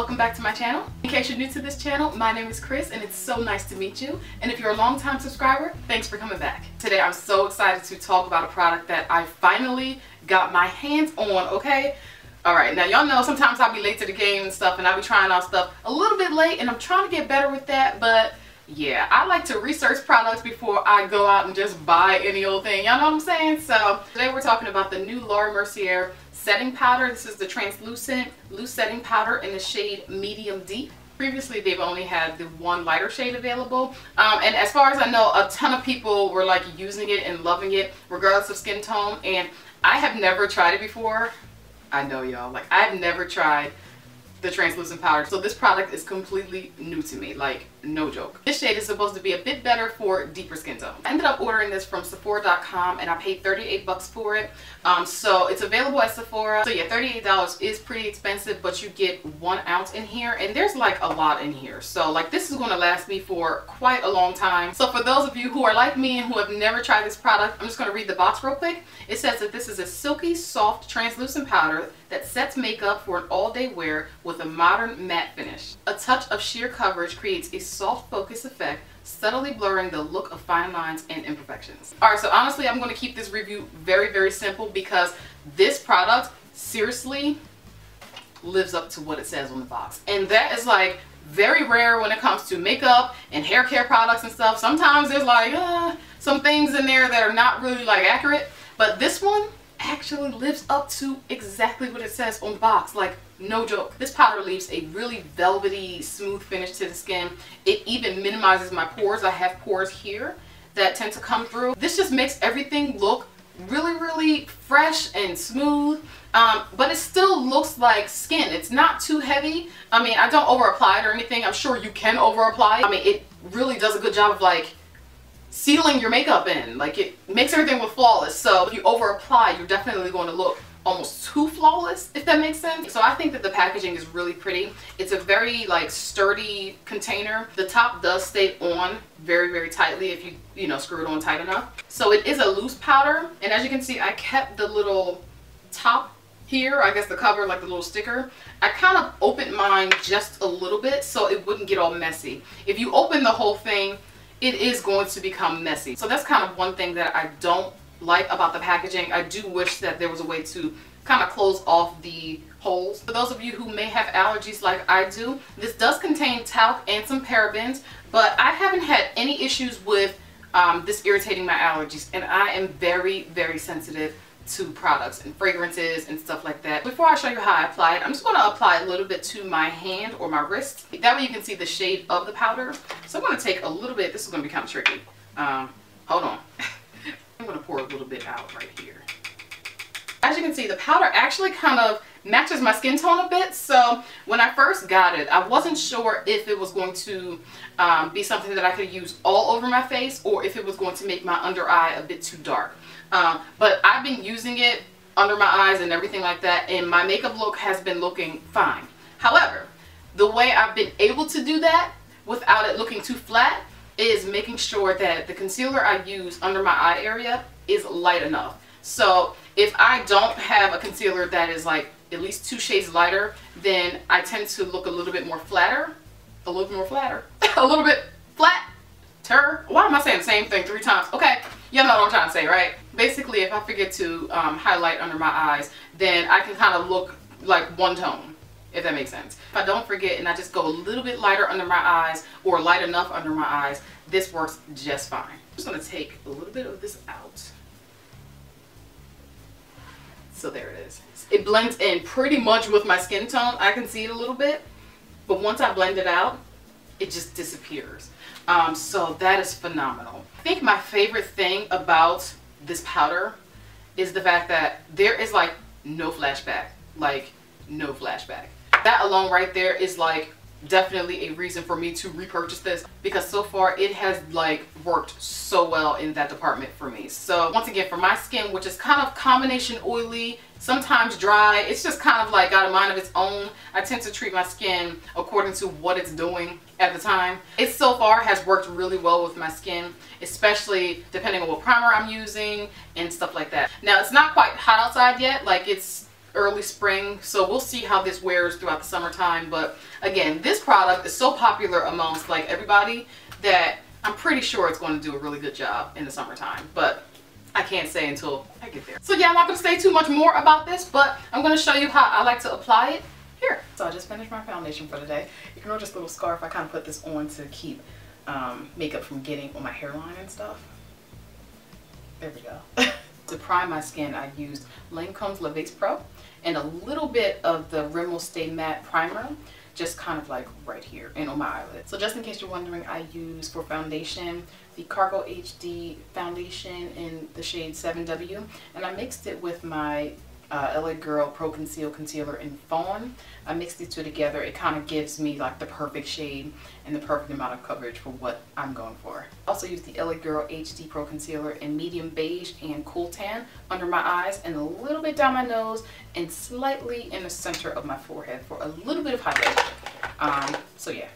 welcome back to my channel. In case you're new to this channel, my name is Chris and it's so nice to meet you. And if you're a long-time subscriber, thanks for coming back. Today I'm so excited to talk about a product that I finally got my hands on, okay? Alright, now y'all know sometimes I'll be late to the game and stuff and I'll be trying out stuff a little bit late and I'm trying to get better with that, but yeah, I like to research products before I go out and just buy any old thing. Y'all know what I'm saying? So today we're talking about the new Laura Mercier setting powder. This is the translucent loose setting powder in the shade medium deep. Previously they've only had the one lighter shade available, and as far as I know, a ton of people were like using it and loving it regardless of skin tone, and I have never tried it before. I know y'all, like I've never tried the translucent powder, so this product is completely new to me, like no joke. This shade is supposed to be a bit better for deeper skin tone. I ended up ordering this from Sephora.com and I paid 38 bucks for it. So it's available at Sephora. So yeah, $38 is pretty expensive, but you get 1 ounce in here and there's like a lot in here. So like this is going to last me for quite a long time. So for those of you who are like me and who have never tried this product, I'm just going to read the box real quick. It says that this is a silky, soft, translucent powder that sets makeup for an all-day wear with a modern matte finish. A touch of sheer coverage creates a soft focus effect, subtly blurring the look of fine lines and imperfections. Alright, so honestly I'm going to keep this review very, very simple because this product seriously lives up to what it says on the box. And that is like very rare when it comes to makeup and hair care products and stuff. Sometimes there's like some things in there that are not really like accurate, but this one actually lives up to exactly what it says on the box, like no joke. This powder leaves a really velvety, smooth finish to the skin. It even minimizes my pores. I have pores here that tend to come through. This just makes everything look really, really fresh and smooth, but it still looks like skin. It's not too heavy. I mean, I don't over apply it or anything. I'm sure you can over apply it. I mean, it really does a good job of like sealing your makeup in. Like it makes everything look flawless. So if you over apply, you're definitely going to look almost too flawless, if that makes sense. So I think that the packaging is really pretty. It's a very like sturdy container. The top does stay on very, very tightly if you know, screw it on tight enough. So it is a loose powder, and as you can see, I kept the little top here, I guess the cover, like the little sticker. I kind of opened mine just a little bit so it wouldn't get all messy. If you open the whole thing, it is going to become messy. So that's kind of one thing that I don't like about the packaging. I do wish that there was a way to kind of close off the holes. For those of you who may have allergies like I do, this does contain talc and some parabens, but I haven't had any issues with this irritating my allergies, and I am very, very sensitive to products and fragrances and stuff like that. Before I show you how I apply it, I'm just going to apply a little bit to my hand or my wrist. That way you can see the shade of the powder. So I'm going to take a little bit. This is going to be kind of tricky. Hold on. I'm going to pour a little bit out right here. As you can see, the powder actually kind of matches my skin tone a bit. So when I first got it, I wasn't sure if it was going to be something that I could use all over my face or if it was going to make my under eye a bit too dark. But I've been using it under my eyes and everything like that, and my makeup look has been looking fine. However, the way I've been able to do that without it looking too flat is making sure that the concealer I use under my eye area is light enough. So if I don't have a concealer that is like at least 2 shades lighter, then I tend to look a little bit more flatter, a little bit more flatter, a little bit flatter. Why am I saying the same thing 3 times? Okay, you know what I'm trying to say, right? Basically, if I forget to highlight under my eyes, then I can kind of look like one tone, if that makes sense. If I don't forget and I just go a little bit lighter under my eyes or light enough under my eyes, this works just fine. I'm just going to take a little bit of this out. So there it is. It blends in pretty much with my skin tone. I can see it a little bit, but once I blend it out, it just disappears. So that is phenomenal. I think my favorite thing about this powder is the fact that there is like no flashback, like no flashback. That alone right there is like definitely a reason for me to repurchase this, because so far it has like worked so well in that department for me. So once again, for my skin, which is kind of combination oily, sometimes dry, it's just kind of like got a mind of its own. I tend to treat my skin according to what it's doing at the time. It so far has worked really well with my skin, especially depending on what primer I'm using and stuff like that. Now it's not quite hot outside yet, like it's early spring, so we'll see how this wears throughout the summertime. But again, this product is so popular amongst like everybody that I'm pretty sure it's going to do a really good job in the summertime, but I can't say until I get there. So yeah, I'm not going to say too much more about this, but I'm going to show you how I like to apply it here. So I just finished my foundation for the day. Ignore this little scarf. I kind of put this on to keep makeup from getting on my hairline and stuff. There we go. To prime my skin, I used Lancome's La Base Pro and a little bit of the Rimmel Stay Matte Primer, just kind of like right here and on my eyelid. So just in case you're wondering, I use for foundation the Cargo HD foundation in the shade 7W, and I mixed it with my LA Girl Pro Conceal Concealer in Fawn. I mixed these two together. It kind of gives me like the perfect shade and the perfect amount of coverage for what I'm going for. I also use the LA Girl HD Pro Concealer in medium beige and cool tan under my eyes and a little bit down my nose and slightly in the center of my forehead for a little bit of highlight. So yeah.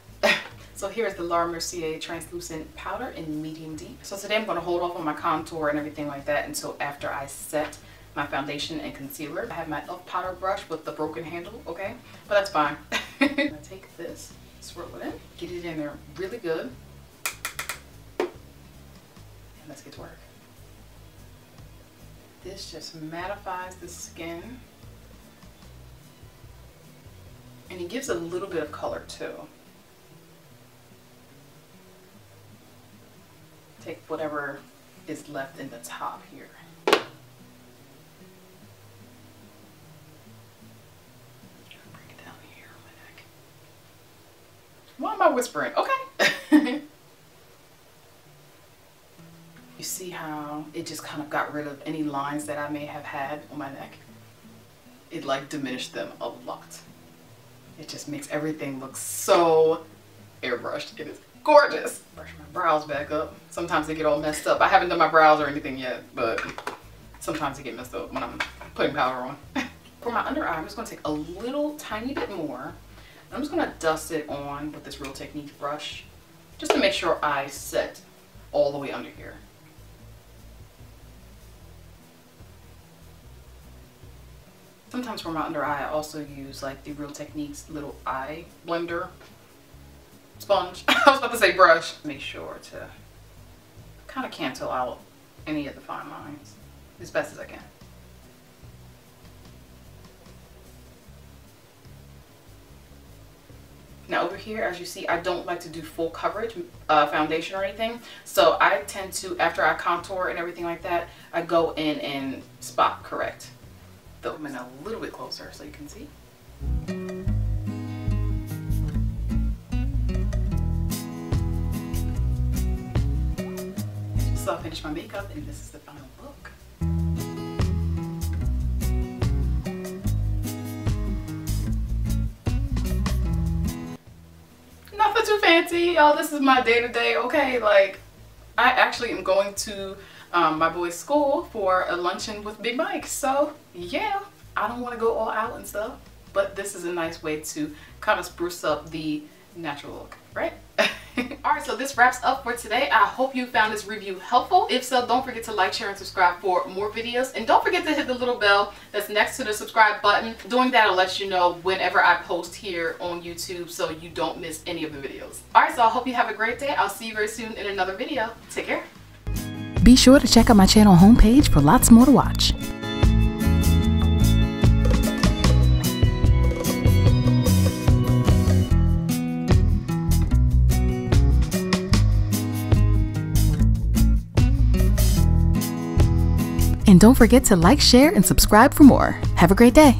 So here's the Laura Mercier Translucent Powder in medium deep. So today I'm going to hold off on my contour and everything like that until after I set my foundation and concealer. I have my e.l.f. powder brush with the broken handle, okay? But that's fine. I'm going to take this, swirl it in, get it in there really good, and let's get to work. This just mattifies the skin, and it gives a little bit of color too. Take whatever is left in the top here. Why am I whispering? Okay. You see how it just kind of got rid of any lines that I may have had on my neck? It like diminished them a lot. It just makes everything look so airbrushed. It is gorgeous. Brush my brows back up. Sometimes they get all messed up. I haven't done my brows or anything yet, but sometimes they get messed up when I'm putting powder on. For my under eye, I'm just going to take a little tiny bit more. I'm just going to dust it on with this Real Techniques brush just to make sure I set all the way under here. Sometimes for my under eye, I also use like the Real Techniques little eye blender sponge. I was about to say brush. Make sure to kind of cancel out any of the fine lines as best as I can. Now over here, as you see, I don't like to do full coverage foundation or anything. So I tend to, after I contour and everything like that, I go in and spot correct. Throw them in a little bit closer so you can see. So I finished my makeup and this is the final look. Nothing too fancy, y'all. This is my day-to-day, okay? Like, I actually am going to my boy's school for a luncheon with Big Mike. So, yeah, I don't want to go all out and stuff, but this is a nice way to kind of spruce up the natural look, right? Alright, so this wraps up for today. I hope you found this review helpful. If so, don't forget to like, share, and subscribe for more videos. And don't forget to hit the little bell that's next to the subscribe button. Doing that will let you know whenever I post here on YouTube so you don't miss any of the videos. Alright, so I hope you have a great day. I'll see you very soon in another video. Take care. Be sure to check out my channel homepage for lots more to watch. And don't forget to like, share, and subscribe for more. Have a great day.